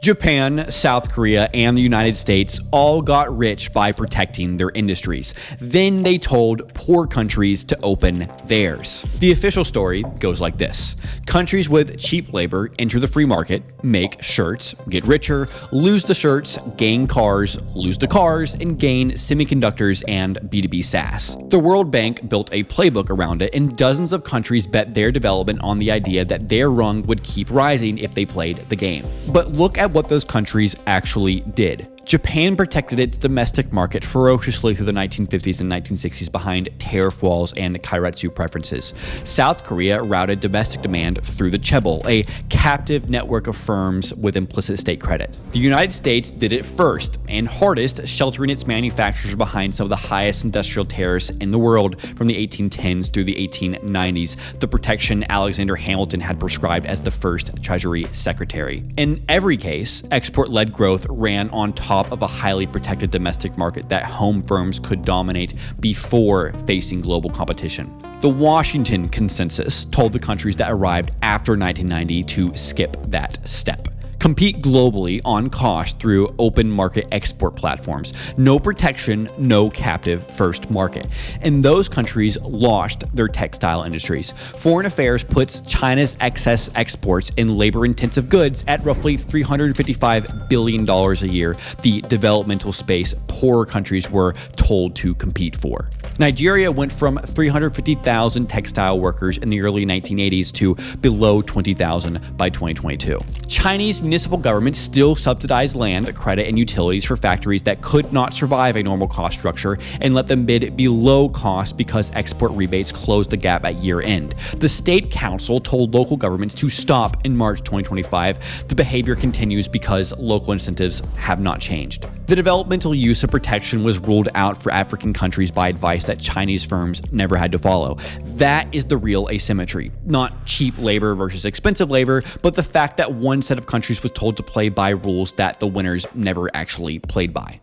Japan, South Korea, and the United States all got rich by protecting their industries. Then they told poor countries to open theirs. The official story goes like this. Countries with cheap labor enter the free market, make shirts, get richer, lose the shirts, gain cars, lose the cars, and gain semiconductors and B2B SaaS. The World Bank built a playbook around it, and dozens of countries bet their development on the idea that their rung would keep rising if they played the game. But look at what those countries actually did. Japan protected its domestic market ferociously through the 1950s and 1960s behind tariff walls and keiretsu preferences. South Korea routed domestic demand through the chaebol, a captive network of firms with implicit state credit. The United States did it first and hardest, sheltering its manufacturers behind some of the highest industrial tariffs in the world from the 1810s through the 1890s, the protection Alexander Hamilton had prescribed as the first Treasury Secretary. In every case, export-led growth ran on top of a highly protected domestic market that home firms could dominate before facing global competition. The Washington Consensus told the countries that arrived after 1990 to skip that step. Compete globally on cost through open market export platforms. No protection, no captive first market. And those countries lost their textile industries. Foreign Affairs puts China's excess exports in labor-intensive goods at roughly $355 billion a year, the developmental space poorer countries were told to compete for. Nigeria went from 350,000 textile workers in the early 1980s to below 20,000 by 2022. Chinese municipal governments still subsidize land, credit, and utilities for factories that could not survive a normal cost structure and let them bid below cost because export rebates closed the gap at year end. The State Council told local governments to stop in March 2025. The behavior continues because local incentives have not changed. The developmental use of protection was ruled out for African countries by advice that Chinese firms never had to follow. That is the real asymmetry. Not cheap labor versus expensive labor, but the fact that one set of countries was told to play by rules that the winners never actually played by.